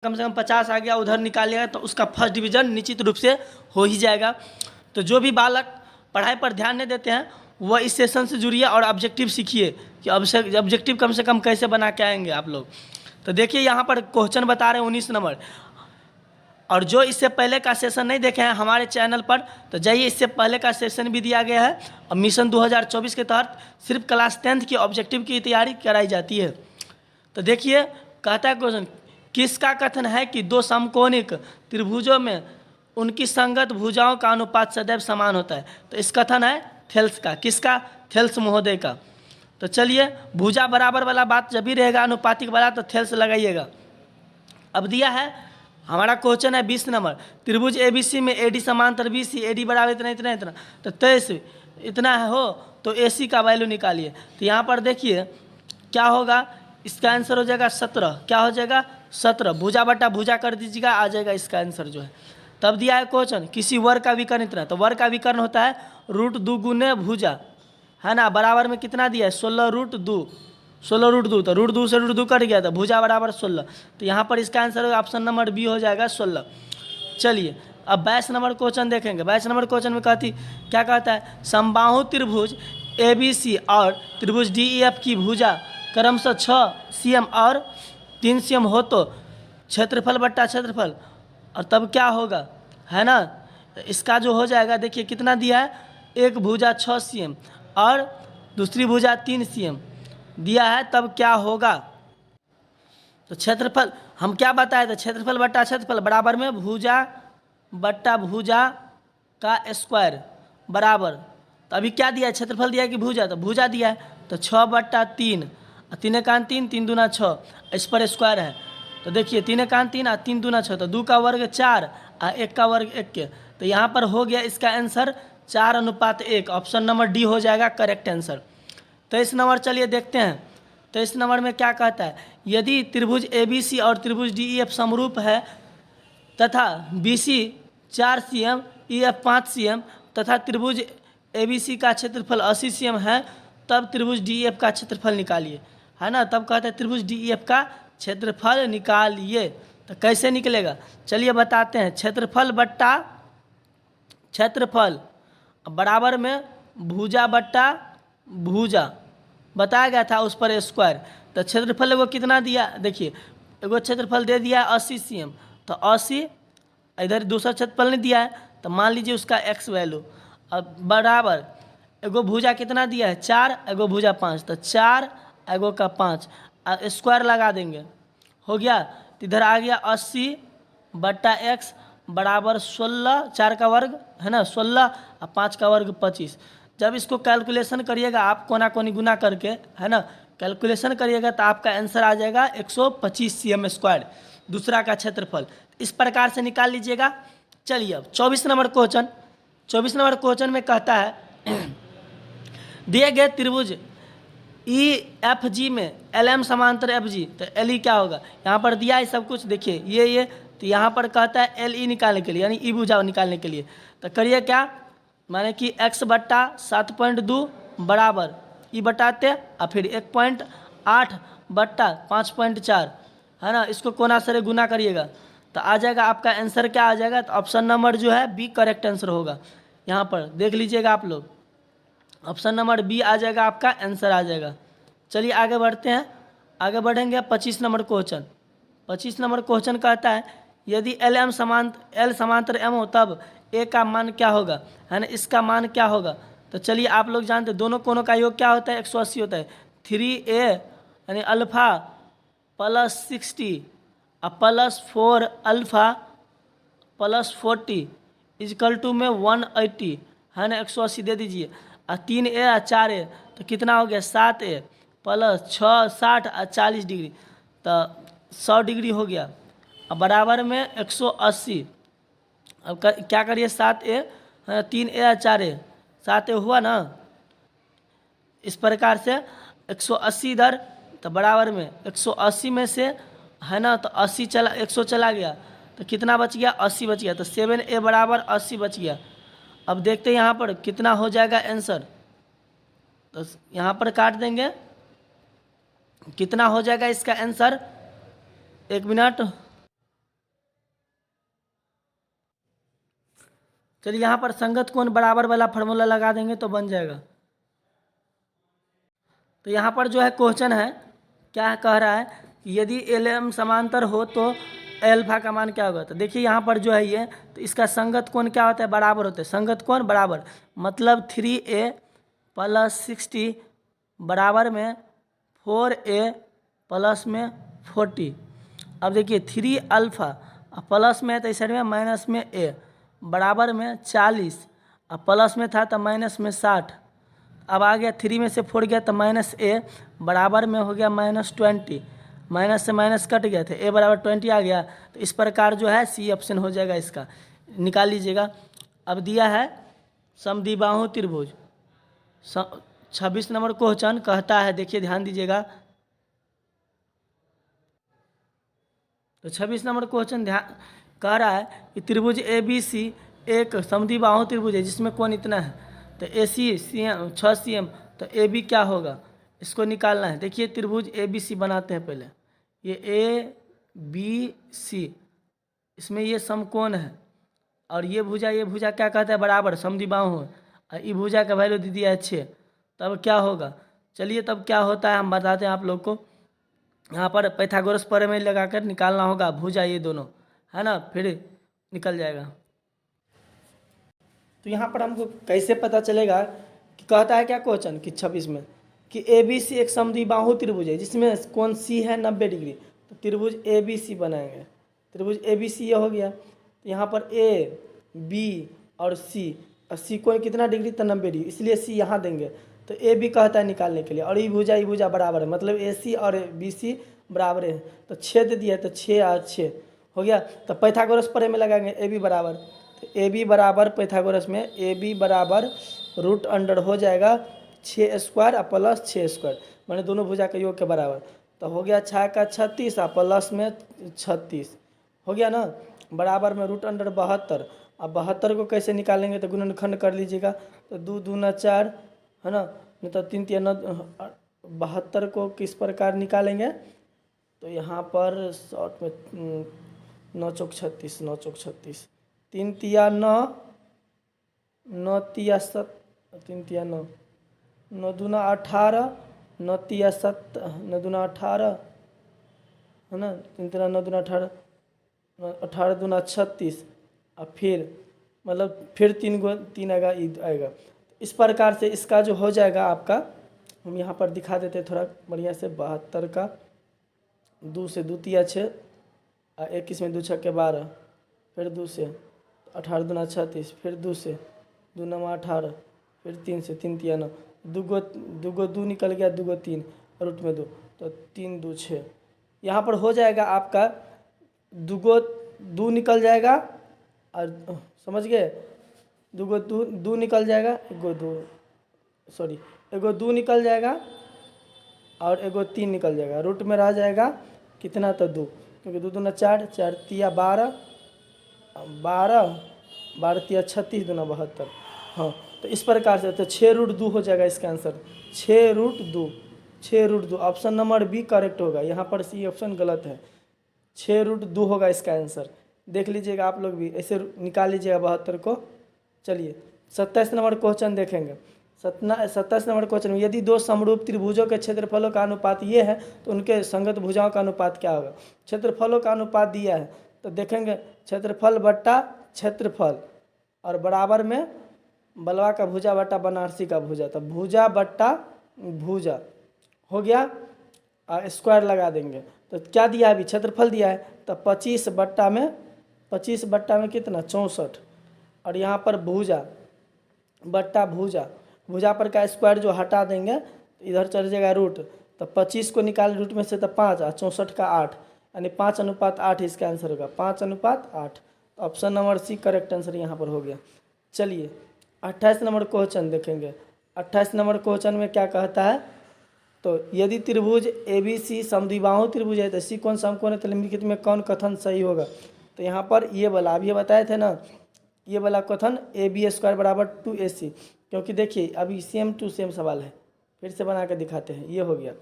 कम से कम 50 आ गया, उधर निकालिएगा तो उसका फर्स्ट डिवीज़न निश्चित रूप से हो ही जाएगा। तो जो भी बालक पढ़ाई पर ध्यान नहीं देते हैं वह इस सेशन से जुड़िए और ऑब्जेक्टिव सीखिए कि ऑब्जेक्टिव कम से कम कैसे बना के आएंगे आप लोग। तो देखिए यहाँ पर क्वेश्चन बता रहे हैं 19 नंबर, और जो इससे पहले का सेशन नहीं देखे हैं हमारे चैनल पर तो जाइए, इससे पहले का सेशन भी दिया गया है और मिशन 2024 के तहत सिर्फ क्लास 10th की ऑब्जेक्टिव की तैयारी कराई जाती है। तो देखिए कहता है क्वेश्चन, किसका कथन है कि दो समकोणिक त्रिभुजों में उनकी संगत भुजाओं का अनुपात सदैव समान होता है। तो इस कथन है थेल्स का, किसका? थेल्स महोदय का। तो चलिए भुजा बराबर वाला बात जब भी रहेगा अनुपातिक वाला तो थेल्स लगाइएगा। अब दिया है हमारा क्वेश्चन है 20 नंबर, त्रिभुज एबीसी में एडी समांतर बीसी, एडी बराबर इतना इतना इतना, तो 23 इतना हो तो एसी का वैल्यू निकालिए। तो यहाँ पर देखिए क्या होगा, इसका आंसर हो जाएगा 17। क्या हो जाएगा? 17। भुजा बटा भुजा कर दीजिएगा, आ जाएगा इसका आंसर जो है। तब दिया है क्वेश्चन, किसी वर्ग का विकर्ण इतना, तो वर्ग का विकर्ण होता है √2 गुने भुजा, है ना, बराबर में कितना दिया है 16√2, 16√2, तो √2 से √2 कट गया तो भुजा बराबर 16। तो यहाँ पर इसका आंसर ऑप्शन नंबर बी हो जाएगा 16। चलिए अब 22 नंबर क्वेश्चन देखेंगे। 22 नंबर क्वेश्चन में क्या कहता है, समबाहु त्रिभुज एबीसी और त्रिभुज डीईएफ की भुजा क्रमशः 6 cm और 3 cm हो तो क्षेत्रफल बट्टा क्षेत्रफल, और तब क्या होगा, है ना। इसका जो हो जाएगा देखिए कितना दिया है, एक भुजा 6 cm और दूसरी भुजा 3 cm दिया है, तब क्या होगा। तो क्षेत्रफल हम क्या बताए थे, क्षेत्रफल बट्टा क्षेत्रफल बराबर में भुजा बट्टा भुजा का स्क्वायर बराबर। तो अभी क्या दिया है, क्षेत्रफल दिया है कि भुजा, तो भुजा दिया है तो 6/3, 3 का 3, 3 दूना 6, इस पर स्क्वायर है। तो देखिए 3 का 3 और 3 दूना 6, तो 2 का वर्ग 4 और 1 का वर्ग 1 के, तो यहाँ पर हो गया इसका आंसर 4:1। ऑप्शन नंबर डी हो जाएगा करेक्ट आंसर। 23 नंबर चलिए देखते हैं। 23 नंबर में क्या कहता है, यदि त्रिभुज एबीसी और त्रिभुज डीईएफ समरूप है तथा बीसी 4 cm, ईएफ 5 cm तथा त्रिभुज एबीसी का क्षेत्रफल 80 cm है, तब त्रिभुज डीईएफ का क्षेत्रफल निकालिए, है ना। तब कहते हैं त्रिभुज डीईएफ का क्षेत्रफल निकालिए। तो कैसे निकलेगा, चलिए बताते हैं। क्षेत्रफल बट्टा क्षेत्रफल बराबर में भुजा बट्टा भुजा बताया गया था, उस पर स्क्वायर। तो क्षेत्रफल एगो कितना दिया, देखिए एगो क्षेत्रफल दे दिया 80 cm, तो 80, इधर दूसरा क्षेत्रफल नहीं दिया है तो मान लीजिए उसका x वैल्यू, अब बराबर एगो भुजा कितना दिया है 4, एगो भुजा 5, तो 4 एगो का 5 स्क्वायर लगा देंगे, हो गया। तो इधर आ गया 80/x बराबर 16, 4 का वर्ग है ना 16 और 5 का वर्ग 25। जब इसको कैलकुलेशन करिएगा आप कोना कोनी गुना करके, है ना, कैलकुलेशन करिएगा तो आपका आंसर आ जाएगा 125 cm स्क्वायर, दूसरा का क्षेत्रफल। इस प्रकार से निकाल लीजिएगा। चलिए अब 24 नंबर क्वेश्चन। 24 नंबर क्वेश्चन में कहता है दिए गए त्रिभुज ई एफ जी में एल एम समांतर एफ जी, तो एल ई क्या होगा, यहाँ पर दिया है सब कुछ, देखिए ये तो यहाँ पर कहता है एल ई निकालने के लिए, यानी ई भुजा निकालने के लिए। तो करिए क्या, माने कि x बट्टा 7.2 बराबर ई बटाते और फिर 1.8 बट्टा 5.4, है ना, इसको कोना से गुना करिएगा तो आ जाएगा आपका आंसर क्या आ जाएगा। तो ऑप्शन नंबर जो है बी करेक्ट आंसर होगा। यहाँ पर देख लीजिएगा आप लोग, ऑप्शन नंबर बी आ जाएगा, आपका आंसर आ जाएगा। चलिए आगे बढ़ते हैं, आगे बढ़ेंगे 25 नंबर क्वेश्चन। 25 नंबर क्वेश्चन कहता है यदि एल समांतर एम हो तब ए का मान क्या होगा, है ना, इसका मान क्या होगा। तो चलिए आप लोग जानते हैं दोनों कोनों का योग क्या होता है 180 होता है। 3a यानी अल्फ़ा प्लस 60 और plus 4 alpha plus 40 is equal to में 180, है ना, 180 दे दीजिए। और 3a और 4a तो कितना हो गया 7a प्लस 6 60 और 40 डिग्री, तो 100 डिग्री हो गया। अब बराबर में 180। अब क्या करिए 7a 3a और 4a 7a हुआ ना, इस प्रकार से 180 इधर, तो बराबर में 180 में से, है ना, तो 80 चला 100 चला गया तो कितना बच गया 80 बच गया, तो 7a बराबर 80 बच गया। अब देखते हैं यहाँ पर कितना हो जाएगा आंसर, तो यहाँ पर काट देंगे, कितना हो जाएगा इसका आंसर, 1 मिनट। चलिए यहाँ पर संगत कोण बराबर वाला फार्मूला लगा देंगे तो बन जाएगा। तो यहाँ पर जो है क्वेश्चन है, क्या कह रहा है कि यदि एल एम समांतर हो तो एल्फा का मान क्या होगा। तो देखिए यहाँ पर जो है ये, तो इसका संगत कोण क्या होता है, बराबर होता है। संगत कोण बराबर मतलब 3a प्लस 60 बराबर में 4a प्लस में 40। अब देखिए 3 अल्फा प्लस में है तो इस साइड में माइनस में a बराबर में 40 और प्लस में था तो माइनस में 60। अब आ गया 3 में से 4 गया तो माइनस a बराबर में हो गया -20। माइनस से माइनस कट गया थे, a बराबर 20 आ गया। तो इस प्रकार जो है सी ऑप्शन हो जाएगा, इसका निकाल लीजिएगा। अब दिया है समद्विबाहु त्रिभुज 26 नंबर क्वेश्चन कहता है, देखिए ध्यान दीजिएगा। तो 26 नंबर क्वेश्चन ध्यान कह रहा है कि त्रिभुज ए बी सी एक समद्विबाहु त्रिभुज है जिसमें कोण इतना है। तो ए सी सी एम 6 cm, तो ए बी क्या होगा, इसको निकालना है। देखिए त्रिभुज ए बी सी बनाते हैं पहले। ये ए बी सी, इसमें ये समकोण है और ये भुजा क्या कहता है, बराबर समद्विबाहु है। और ई भुजा का वैल्यू दे दिया है 6। तब क्या होगा, चलिए तब क्या होता है हम बताते हैं आप लोग को। यहाँ पर पाइथागोरस प्रमेय लगाकर निकालना होगा भुजा, ये दोनों है ना, फिर निकल जाएगा। तो यहाँ पर हमको कैसे पता चलेगा कि कहता है क्या क्वेश्चन कि 26 में कि ए बी सी एक समद्विबाहु त्रिभुज है जिसमें कोण सी है 90 डिग्री। तो त्रिभुज ए बी सी बनाएंगे। त्रिभुज ए बी सी ये हो गया। तो यहाँ पर ए बी और सी कोण कितना डिग्री, तो 90 डिग्री, इसलिए सी यहाँ देंगे। तो ए बी कहता है निकालने के लिए, और ई भुजा बराबर है, मतलब ए सी और बी सी बराबर है। तो 6 दे दिया, तो 6 और 6 हो गया। तो पाइथागोरस प्रमेय में लगाएंगे ए बी बराबर, तो ए बी बराबर पाइथागोरस में ए बी बराबर रूट अंडर हो जाएगा 6 स्क्वायर और प्लस 6 स्क्वायर, मैंने दोनों भुजा के योग के बराबर। तो हो गया 6 का 36 और प्लस में 36 हो गया ना, बराबर में रूट अंडर 72। अब 72 को कैसे निकालेंगे, तो गुणनखंड कर लीजिएगा। तो 2 दूना 4 है ना, नहीं तो 3 तिया 9। 72 को किस प्रकार निकालेंगे, तो यहाँ पर शॉर्ट में 9 चौक 36, 9 चौक 36, 3 तिया 9, 9 तिया 7, 3 तिया 9, 9 दूना 18, 9 तिया 7, 9 दूना 18 है ना, 3 तिया 9 दूना 18, 18 दूना 36 और फिर मतलब फिर 3 आएगा, ईद आएगा। इस प्रकार से इसका जो हो जाएगा आपका, हम यहाँ पर दिखा देते थोड़ा बढ़िया से। 72 का 2 से 2 तिया 6 और 21 में 2 छक्के 12, फिर 2 से 18 दूना 36, फिर 2 से 2 नमा 18, फिर 3 से 3 तिया 9, 2 निकल गया, 2 3 रूट में 2, तो 3 2 6। यहाँ पर हो जाएगा आपका 2 निकल जाएगा, और समझ गए, 2 निकल जाएगा, एगो 2 निकल जाएगा और एगो 3 निकल जाएगा। रूट में रह जाएगा कितना, तो 2, क्योंकि 2 दूना 4, 4 तिया 12, 12 तिया 36 दूना 72। हाँ, तो इस प्रकार से तो 6 रूट 2 हो जाएगा इसका answer, 6 root 2, 6 root 2। Option number B correct होगा, यहाँ पर सी ऑप्शन गलत है, 6 रूट 2 होगा इसका आंसर। देख लीजिएगा आप लोग भी, ऐसे निकाल लीजिएगा 72 को। चलिए 27 नंबर क्वेश्चन देखेंगे। 27 नंबर क्वेश्चन में यदि 2 समरूप त्रिभुजों के क्षेत्रफलों का अनुपात ये है तो उनके संगत भुजाओं का अनुपात क्या होगा। क्षेत्रफलों का अनुपात दिया है, तो देखेंगे क्षेत्रफल बट्टा क्षेत्रफल और बराबर में बलवा का भुजा बट्टा बनारसी का भुजा। तो भुजा बट्टा भुजा हो गया, और स्क्वायर लगा देंगे। तो क्या दिया है, अभी क्षेत्रफल दिया है, तो 25 बट्टा में कितना 64, और यहाँ पर भुजा बट्टा भुजा पर का स्क्वायर जो हटा देंगे तो इधर चल जाएगा रूट। तो 25 को निकाल रूट में से, तो 5 और 64 का 8, यानी 5:8 इसका आंसर होगा, 5:8। तो option number C correct answer यहाँ पर हो गया। चलिए 28 नंबर क्वेश्चन देखेंगे। 28 नंबर क्वेश्चन में क्या कहता है, तो यदि त्रिभुज ए बी सी समद्विबाहु त्रिभुज है तो सी कोण समकोण है, तो निम्नलिखित में कौन कथन सही होगा। तो यहाँ पर ये वाला अभी बताए थे ना, ये वाला कथन ए बी स्क्वायर बराबर 2ac, क्योंकि देखिए अभी सेम टू सेम सवाल है, फिर से बना के दिखाते हैं। ये हो गया,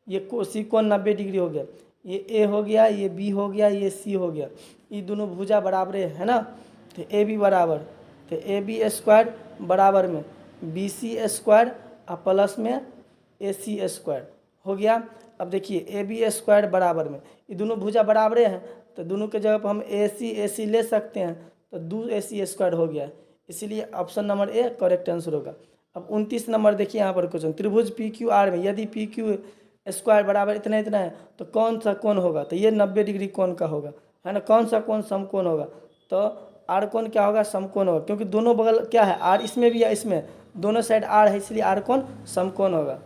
ये सी कोण 90 डिग्री हो गया, ये ए हो गया, ये बी हो गया, ये सी हो गया, ये दोनों भुजा बराबर है ना। तो ए बी बराबर, तो ए बी स्क्वायर बराबर में बी सी स्क्वायर और प्लस में ए सी स्क्वायर हो गया। अब देखिए ए बी स्क्वायर बराबर में ये दोनों भुजा बराबरे हैं, तो दोनों के जगह पर हम ए सी ले सकते हैं, तो 2ac स्क्वायर हो गया, इसीलिए option number A correct answer होगा। अब 29 नंबर देखिए यहाँ पर क्वेश्चन, त्रिभुज पी क्यू आर में यदि पी क्यू स्क्वायर बराबर इतना इतना है तो कौन सा कोण होगा, तो ये 90 डिग्री कोण का होगा, है ना। कौन सा कोण समकोण होगा, तो आर कोण क्या होगा, समकोण होगा, क्योंकि दोनों बगल क्या है आर, इसमें भी है इसमें, दोनों साइड आर है, इसलिए आर कोण समकोण होगा।